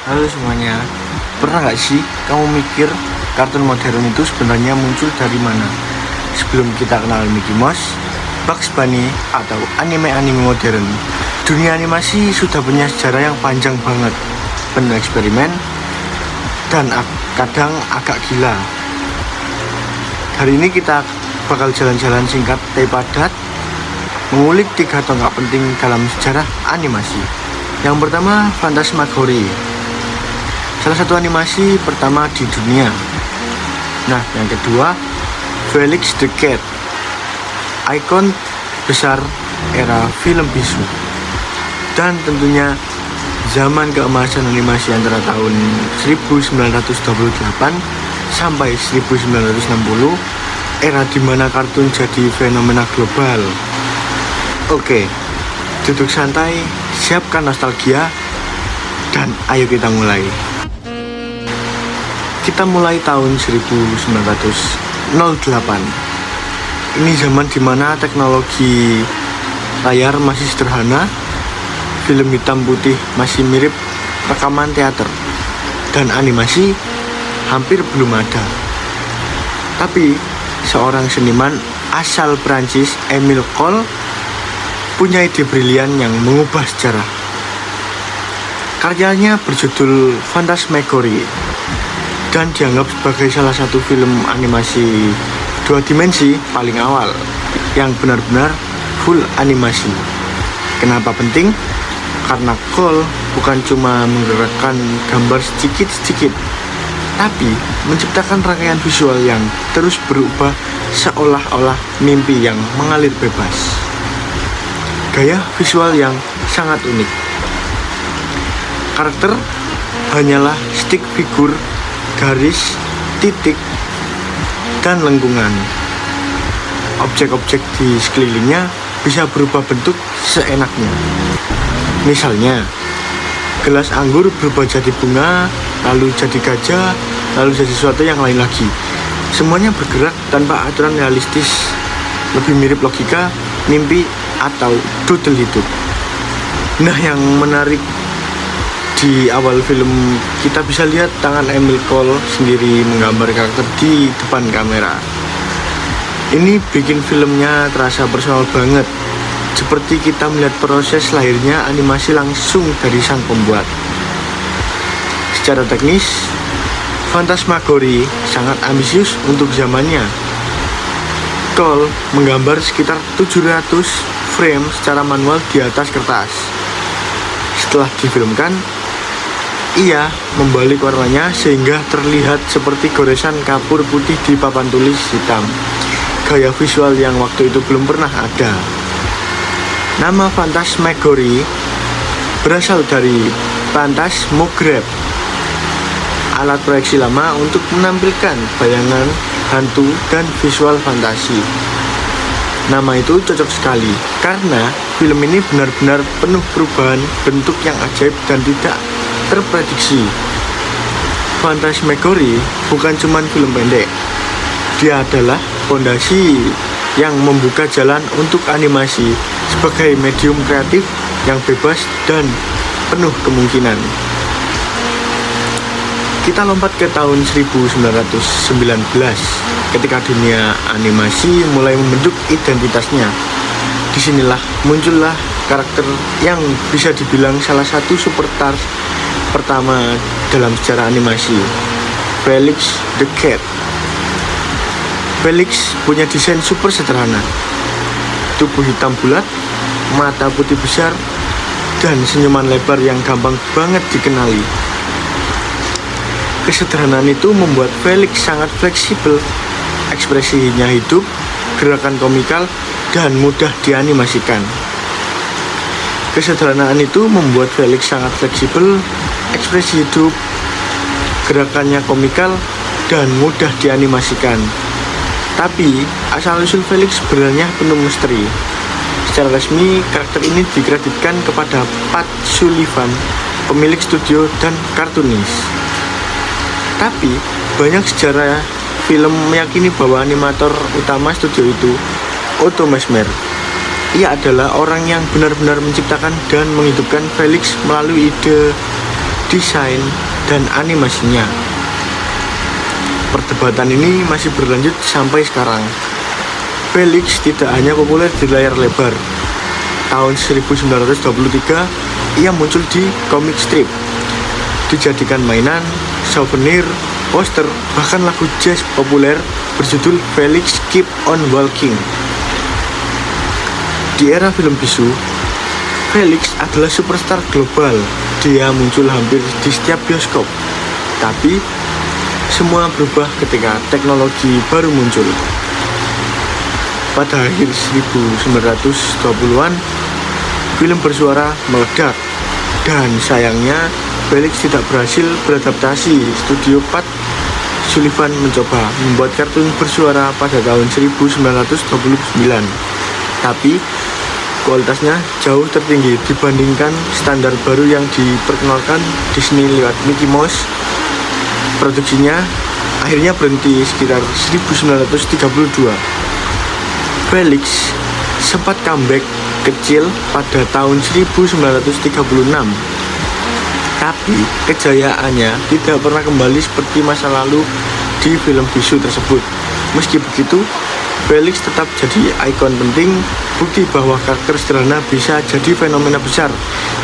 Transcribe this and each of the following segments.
Halo semuanya, pernah gak sih kamu mikir kartun modern itu sebenarnya muncul dari mana? Sebelum kita kenal Mickey Mouse, Bugs Bunny, atau anime-anime modern, dunia animasi sudah punya sejarah yang panjang banget, penuh eksperimen, dan kadang agak gila. Hari ini kita bakal jalan-jalan singkat tapi padat, mengulik 3 tonggak penting dalam sejarah animasi. Yang pertama, Phantasmagoria, salah satu animasi pertama di dunia. Nah, yang kedua, Felix the Cat, ikon besar era film bisu. Dan tentunya zaman keemasan animasi antara tahun 1928 sampai 1960, era dimana kartun jadi fenomena global. Oke, duduk santai, siapkan nostalgia, dan ayo kita mulai. Kita mulai tahun 1908. Ini zaman dimana teknologi layar masih sederhana, film hitam putih masih mirip rekaman teater, dan animasi hampir belum ada. Tapi seorang seniman asal Prancis, Émile Cohl, punya ide brilian yang mengubah sejarah. Karyanya berjudul Phantasmagoria dan dianggap sebagai salah satu film animasi 2 dimensi paling awal yang benar-benar full animasi. Kenapa penting? Karena Cohl bukan cuma menggerakkan gambar sedikit-sedikit, tapi menciptakan rangkaian visual yang terus berubah seolah-olah mimpi yang mengalir bebas. Gaya visual yang sangat unik. Karakter hanyalah stick figure, garis, titik, dan lengkungan. Objek-objek di sekelilingnya bisa berubah bentuk seenaknya. Misalnya, gelas anggur berubah jadi bunga, lalu jadi gajah, lalu jadi sesuatu yang lain lagi. Semuanya bergerak tanpa aturan realistis, lebih mirip logika, mimpi, atau doodle hidup. Nah, yang menarik di awal film, kita bisa lihat tangan Émile Cohl sendiri menggambar karakter di depan kamera. Ini bikin filmnya terasa personal banget, seperti kita melihat proses lahirnya animasi langsung dari sang pembuat. Secara teknis, Phantasmagoria sangat ambisius untuk zamannya. Cohl menggambar sekitar 700 frame secara manual di atas kertas. Setelah difilmkan, ia membalik warnanya sehingga terlihat seperti goresan kapur putih di papan tulis hitam. Gaya visual yang waktu itu belum pernah ada. Nama Phantasmagoria berasal dari Phantasmograph, alat proyeksi lama untuk menampilkan bayangan, hantu, dan visual fantasi. Nama itu cocok sekali karena film ini benar-benar penuh perubahan bentuk yang ajaib dan tidak terprediksi. Phantasmagoria bukan cuma film pendek, dia adalah fondasi yang membuka jalan untuk animasi sebagai medium kreatif yang bebas dan penuh kemungkinan. Kita lompat ke tahun 1919 ketika dunia animasi mulai membentuk identitasnya. Disinilah muncullah karakter yang bisa dibilang salah satu superstar pertama dalam sejarah animasi, Felix the Cat. Felix punya desain super sederhana, tubuh hitam bulat, mata putih besar, dan senyuman lebar yang gampang banget dikenali. Kesederhanaan itu membuat Felix sangat fleksibel, ekspresinya hidup, gerakan komikal, dan mudah dianimasikan. Kesederhanaan itu membuat Felix sangat fleksibel, ekspresi hidup, gerakannya komikal, dan mudah dianimasikan. Tapi, asal-usul Felix sebenarnya penuh misteri. Secara resmi, karakter ini dikreditkan kepada Pat Sullivan, pemilik studio dan kartunis. Tapi, banyak sejarah film meyakini bahwa animator utama studio itu Otto Mesmer. Ia adalah orang yang benar-benar menciptakan dan menghidupkan Felix melalui ide desain, dan animasinya. Perdebatan ini masih berlanjut sampai sekarang. Felix tidak hanya populer di layar lebar. Tahun 1923, ia muncul di komik strip, dijadikan mainan, souvenir, poster, bahkan lagu jazz populer berjudul Felix Keep on Walking. Di era film bisu, Felix adalah superstar global. Dia muncul hampir di setiap bioskop. Tapi semua berubah ketika teknologi baru muncul. Pada akhir 1920-an, film bersuara meledak. Dan sayangnya, Felix tidak berhasil beradaptasi. Studio Pat Sullivan mencoba membuat kartun bersuara pada tahun 1929. Tapi kualitasnya jauh tertinggi dibandingkan standar baru yang diperkenalkan Disney lewat Mickey Mouse. Produksinya akhirnya berhenti sekitar 1932. Felix sempat comeback kecil pada tahun 1936. Tapi kejayaannya tidak pernah kembali seperti masa lalu di film bisu tersebut. Meski begitu, Felix tetap jadi ikon penting, bukti bahwa karakter sederhana bisa jadi fenomena besar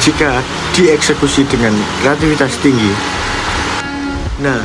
jika dieksekusi dengan kreativitas tinggi. Nah,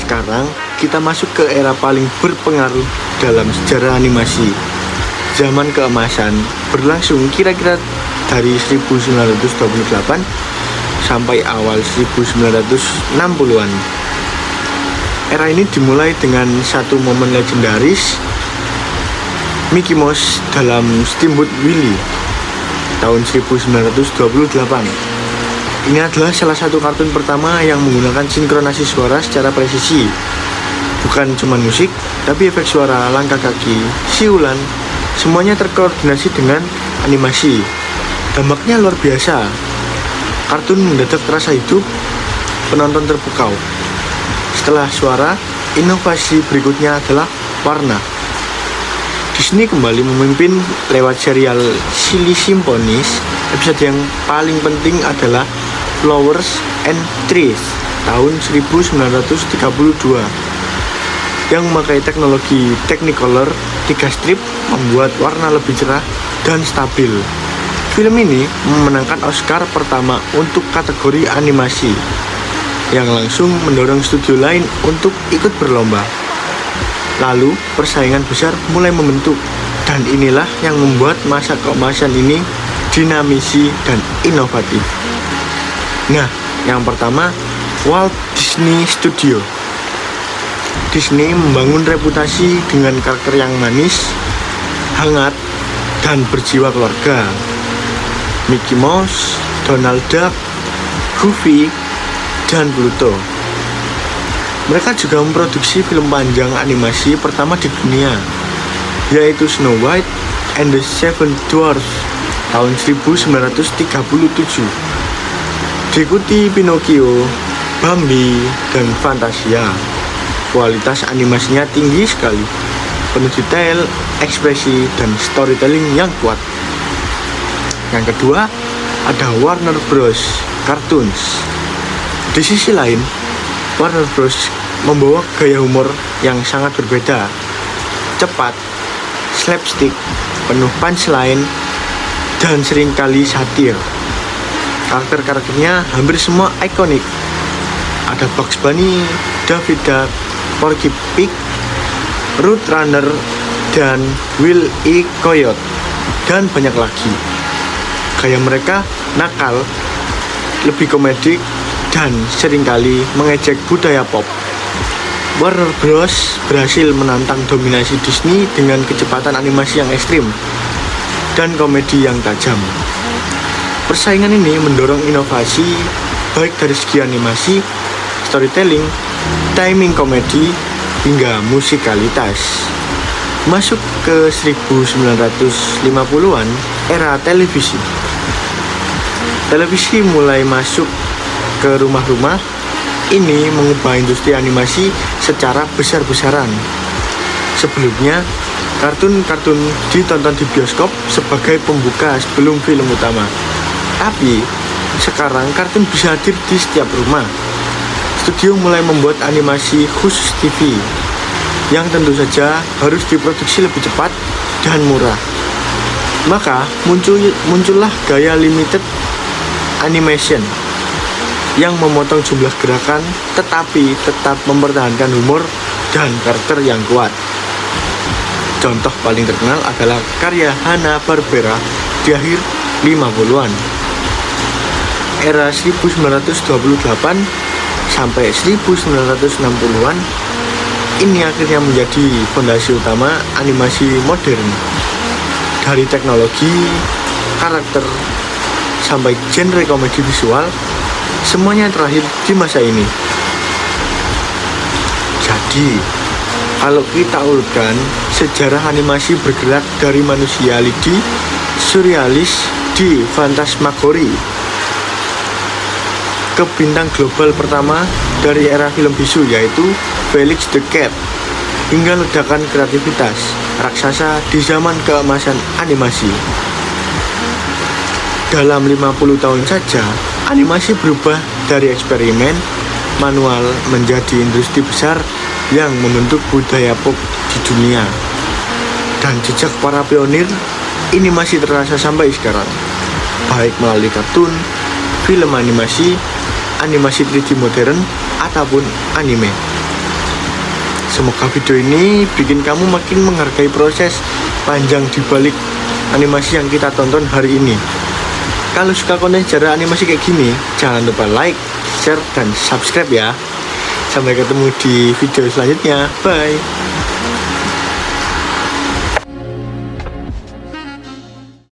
sekarang kita masuk ke era paling berpengaruh dalam sejarah animasi. Zaman keemasan berlangsung kira-kira dari 1928 sampai awal 1960-an. Era ini dimulai dengan satu momen legendaris, Mickey Mouse dalam Steamboat Willie tahun 1928. Ini adalah salah satu kartun pertama yang menggunakan sinkronasi suara secara presisi. Bukan cuma musik, tapi efek suara, langkah kaki, siulan, semuanya terkoordinasi dengan animasi. Dampaknya luar biasa. Kartun mendadak terasa hidup, penonton terpukau. Setelah suara, inovasi berikutnya adalah warna. Disney kembali memimpin lewat serial Silly Symphonies. Episode yang paling penting adalah Flowers and Trees tahun 1932 yang memakai teknologi Technicolor 3 strip membuat warna lebih cerah dan stabil. Film ini memenangkan Oscar pertama untuk kategori animasi yang langsung mendorong studio lain untuk ikut berlomba. Lalu persaingan besar mulai membentuk, dan inilah yang membuat masa keemasan ini dinamisi dan inovatif. Nah, yang pertama, Walt Disney Studio. Disney membangun reputasi dengan karakter yang manis, hangat, dan berjiwa keluarga. Mickey Mouse, Donald Duck, Goofy, dan Pluto. Mereka juga memproduksi film panjang animasi pertama di dunia, yaitu Snow White and the Seven Dwarfs tahun 1937. Diikuti Pinocchio, Bambi, dan Fantasia. Kualitas animasinya tinggi sekali, penuh detail, ekspresi, dan storytelling yang kuat. Yang kedua, ada Warner Bros. Cartoons. Di sisi lain, Warner Bros. Membawa gaya humor yang sangat berbeda. Cepat, slapstick, penuh punchline, dan seringkali satir. Karakter-karakternya hampir semua ikonik. Ada Bugs Bunny, Daffy Duck, Porky Pig, Roadrunner, dan Wile E. Coyote, dan banyak lagi. Gaya mereka nakal, lebih komedik, dan seringkali mengejek budaya pop. Warner Bros. Berhasil menantang dominasi Disney dengan kecepatan animasi yang ekstrim dan komedi yang tajam. Persaingan ini mendorong inovasi baik dari segi animasi, storytelling, timing komedi, hingga musikalitas. Masuk ke 1950-an, era televisi. Televisi mulai masuk ke rumah-rumah. Ini mengubah industri animasi secara besar-besaran. Sebelumnya, kartun-kartun ditonton di bioskop sebagai pembuka sebelum film utama. Tapi, sekarang kartun bisa hadir di setiap rumah. Studio mulai membuat animasi khusus TV yang tentu saja harus diproduksi lebih cepat dan murah. Maka muncullah gaya limited animation yang memotong jumlah gerakan tetapi tetap mempertahankan humor dan karakter yang kuat. Contoh paling terkenal adalah karya Hanna-Barbera di akhir 50-an. Era 1928 sampai 1960-an ini akhirnya menjadi fondasi utama animasi modern. Dari teknologi, karakter, sampai genre komedi visual, semuanya terakhir di masa ini. Jadi, kalau kita urutkan, sejarah animasi bergerak dari manusia lidi, surrealis, di fantasmagori, ke bintang global pertama dari era film bisu yaitu Felix the Cat, hingga ledakan kreativitas raksasa di zaman keemasan animasi. Dalam 50 tahun saja, animasi berubah dari eksperimen manual menjadi industri besar yang membentuk budaya pop di dunia. Dan jejak para pionir ini masih terasa sampai sekarang, baik melalui kartun, film animasi, animasi 3D modern, ataupun anime. Semoga video ini bikin kamu makin menghargai proses panjang di balik animasi yang kita tonton hari ini. Kalau suka konten sejarah animasi kayak gini, jangan lupa like, share, dan subscribe ya. Sampai ketemu di video selanjutnya. Bye.